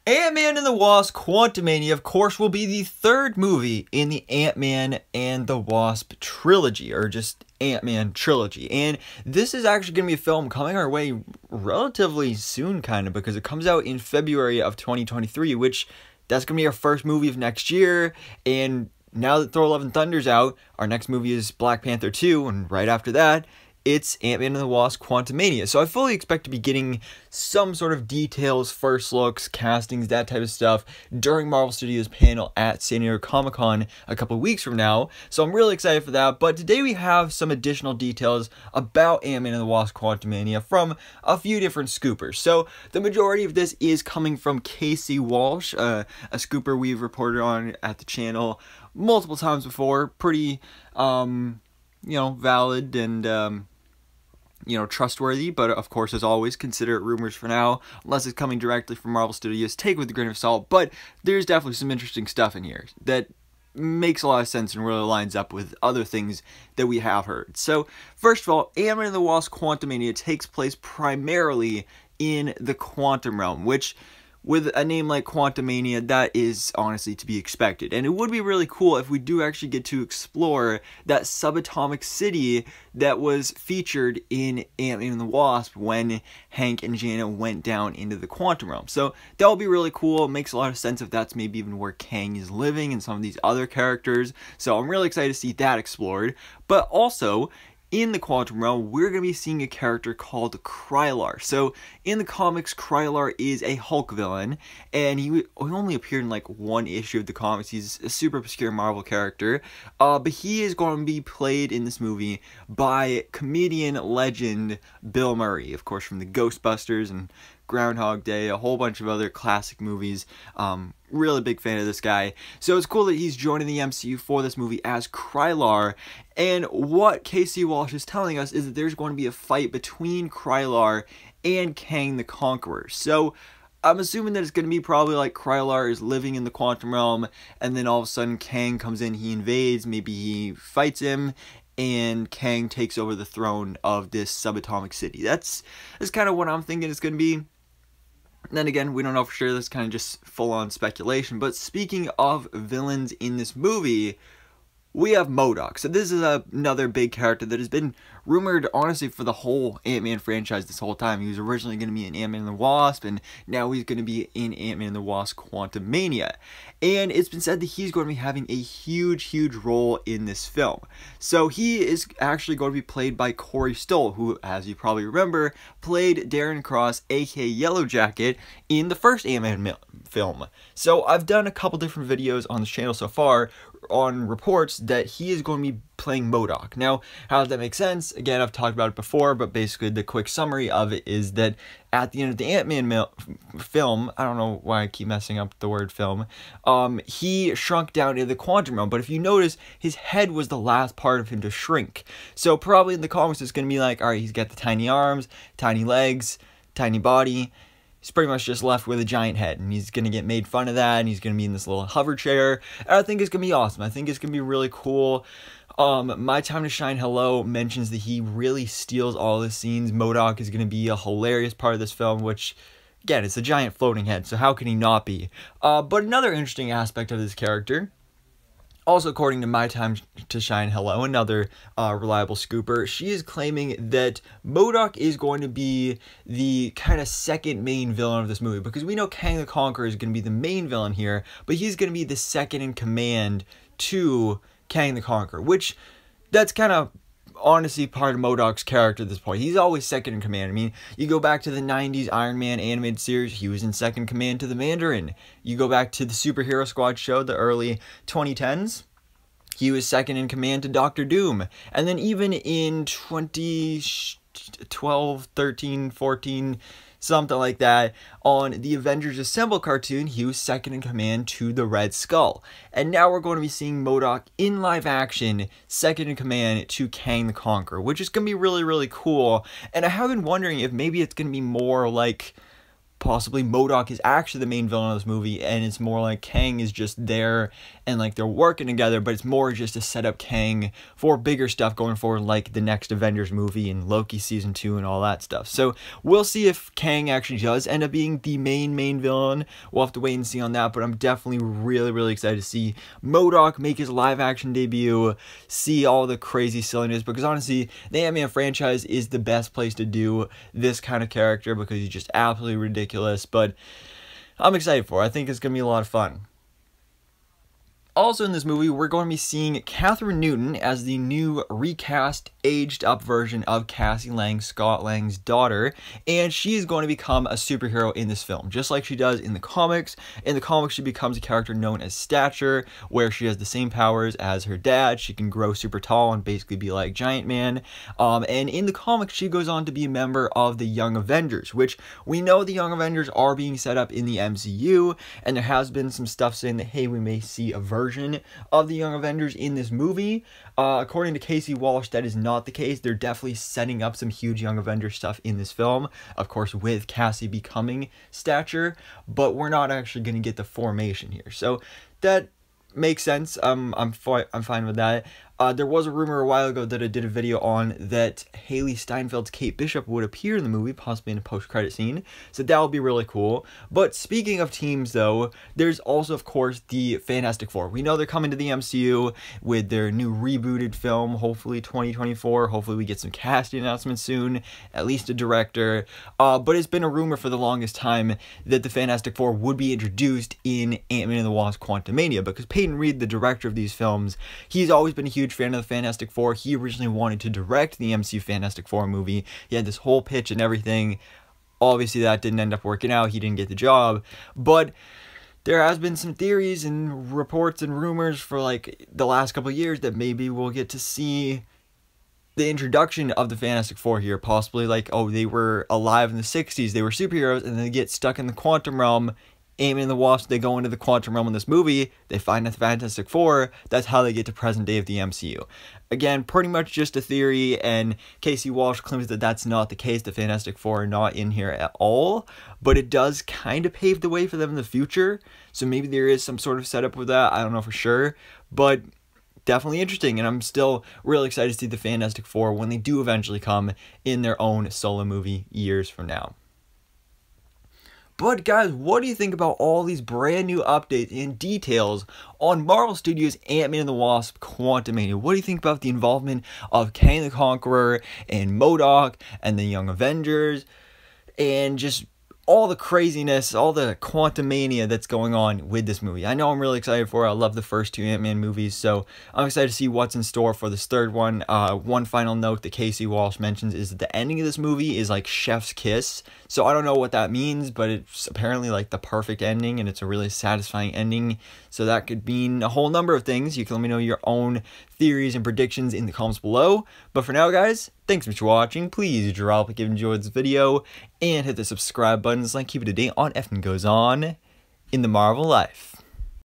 Ant-Man and the Wasp: Quantumania, of course, will be the third movie in the Ant-Man and the Wasp trilogy, or just Ant-Man trilogy. And this is actually going to be a film coming our way relatively soon, kind of, because it comes out in February of 2023, which that's going to be our first movie of next year. And now that Thor: Love and Thunder's out, our next movie is Black Panther 2, and right after that, it's Ant-Man and the Wasp: Quantumania. So I fully expect to be getting some sort of details, first looks, castings, that type of stuff during Marvel Studios' panel at San Diego Comic-Con a couple weeks from now. So I'm really excited for that. But today we have some additional details about Ant-Man and the Wasp: Quantumania from a few different scoopers. So the majority of this is coming from Casey Walsh, a scooper we've reported on at the channel multiple times before. Pretty, valid and, trustworthy, but of course, as always, consider it rumors for now, unless it's coming directly from Marvel Studios. Take it with a grain of salt, but there's definitely some interesting stuff in here that makes a lot of sense and really lines up with other things that we have heard. So, first of all, Ant-Man and the Wasp: Quantumania takes place primarily in the quantum realm, which, with a name like Quantumania, that is honestly to be expected. And it would be really cool if we do actually get to explore that subatomic city that was featured in Ant-Man and the Wasp when Hank and Janet went down into the quantum realm. So that would be really cool. It makes a lot of sense if that's maybe even where Kang is living and some of these other characters. So I'm really excited to see that explored. But also, in the quantum realm, we're going to be seeing a character called Crylar. So, in the comics, Crylar is a Hulk villain, and he only appeared in like one issue of the comics. He's a super obscure Marvel character, but he is going to be played in this movie by comedian legend Bill Murray, of course, from the Ghostbusters and Groundhog Day, a whole bunch of other classic movies. Really big fan of this guy. So it's cool that he's joining the MCU for this movie as Crylar. And what Casey Walsh is telling us is that there's going to be a fight between Crylar and Kang the Conqueror. So I'm assuming that it's going to be probably like Crylar is living in the quantum realm, and then all of a sudden Kang comes in, he invades, maybe he fights him, and Kang takes over the throne of this subatomic city. That's kind of what I'm thinking it's going to be. Then again, we don't know for sure. That's kind of just full-on speculation. But speaking of villains in this movie, we have Modok. So this is another big character that has been rumored, honestly, for the whole Ant-Man franchise this whole time. He was originally going to be in Ant-Man and the Wasp, and now he's going to be in Ant-Man and the Wasp: Quantumania. And it's been said that he's going to be having a huge, huge role in this film. So he is actually going to be played by Corey Stoll, who, as you probably remember, played Darren Cross, aka Yellow Jacket, in the first Ant-Man film. So I've done a couple different videos on this channel so far on reports that he is going to be playing Modok. Now, how does that make sense? Again, I've talked about it before, but basically the quick summary of it is that at the end of the Ant-Man film, I don't know why I keep messing up the word film, he shrunk down into the quantum realm, but if you notice, his head was the last part of him to shrink. So probably in the comics it's going to be like, alright, he's got the tiny arms, tiny legs, tiny body. He's pretty much just left with a giant head, and he's going to get made fun of that, and he's going to be in this little hover chair, and I think it's going to be awesome. I think it's going to be really cool. My Time to Shine Hello mentions that he really steals all the scenes. Modok is going to be a hilarious part of this film, which, again, it's a giant floating head, so how can he not be? But another interesting aspect of this character, also according to My Time to Shine Hello, another reliable scooper, she is claiming that Modok is going to be the kind of second main villain of this movie, because we know Kang the Conqueror is going to be the main villain here, but he's going to be the second in command to Kang the Conqueror, which that's kind of honestly part of Modok's character at this point. He's always second in command. I mean, you go back to the 90s Iron Man animated series, he was in second command to the Mandarin. You go back to the Superhero Squad show, the early 2010s, he was second in command to Doctor Doom. And then even in 2012, 13, 14, something like that, on the Avengers Assemble cartoon, he was second in command to the Red Skull. And now we're going to be seeing Modok in live action, second in command to Kang the Conqueror, which is going to be really, really cool. And I have been wondering if maybe it's going to be more like possibly Modok is actually the main villain of this movie, and it's more like Kang is just there and like they're working together, but it's more just to set up Kang for bigger stuff going forward, like the next Avengers movie and Loki season 2 and all that stuff. So we'll see if Kang actually does end up being the main villain. We'll have to wait and see on that, but I'm definitely really excited to see Modok make his live action debut, see all the crazy silliness, because honestly, the Ant-Man franchise is the best place to do this kind of character because he's just absolutely ridiculous, but I'm excited for it. I think it's going to be a lot of fun. Also in this movie, we're going to be seeing Katherine Newton as the new recast, aged-up version of Cassie Lang, Scott Lang's daughter, and she is going to become a superhero in this film, just like she does in the comics. In the comics, she becomes a character known as Stature, where she has the same powers as her dad. She can grow super tall and basically be like Giant Man, and in the comics, she goes on to be a member of the Young Avengers, which we know the Young Avengers are being set up in the MCU, and there has been some stuff saying that, hey, we may see a version of the Young Avengers in this movie. According to Casey Walsh, that is not the case. They're definitely setting up some huge Young Avengers stuff in this film, of course with Cassie becoming Stature, but we're not actually going to get the formation here. So that makes sense. I'm fine with that. There was a rumor a while ago that I did a video on that Haley Steinfeld's Kate Bishop would appear in the movie, possibly in a post-credit scene, so that would be really cool. But speaking of teams, though, there's also, of course, the Fantastic Four. We know they're coming to the MCU with their new rebooted film, hopefully 2024. Hopefully we get some casting announcements soon, at least a director. But it's been a rumor for the longest time that the Fantastic Four would be introduced in Ant-Man and the Wasp: Quantumania, because Peyton Reed, the director of these films, he's always been a huge fan of the Fantastic Four. He originally wanted to direct the MCU Fantastic Four movie. He had this whole pitch and everything. Obviously that didn't end up working out. He didn't get the job. But there has been some theories and reports and rumors for like the last couple of years that maybe we'll get to see the introduction of the Fantastic Four here. Possibly like, oh, they were alive in the 60s. They were superheroes and they get stuck in the quantum realm. Ant-Man and the Wasp, they go into the quantum realm in this movie, they find the Fantastic Four, that's how they get to present day of the MCU. Again, pretty much just a theory, and Casey Walsh claims that that's not the case. The Fantastic Four are not in here at all, but it does kind of pave the way for them in the future, so maybe there is some sort of setup with that. I don't know for sure, but definitely interesting, and I'm still really excited to see the Fantastic Four when they do eventually come in their own solo movie years from now. But guys, what do you think about all these brand new updates and details on Marvel Studios' Ant-Man and the Wasp: Quantumania? What do you think about the involvement of Kang the Conqueror and Modok and the Young Avengers and just all the craziness, all the Quantumania that's going on with this movie? I know I'm really excited for it. I love the first two Ant-Man movies, so I'm excited to see what's in store for this third one. One final note that Casey Walsh mentions is that the ending of this movie is like chef's kiss, so I don't know what that means, but it's apparently like the perfect ending, and it's a really satisfying ending, so that could mean a whole number of things. You can let me know your own theories and predictions in the comments below, but for now, guys, thanks so much for watching. Please drop a like if you enjoyed this video, and hit the subscribe button so I can keep it up to date on everything goes on in the Marvel life.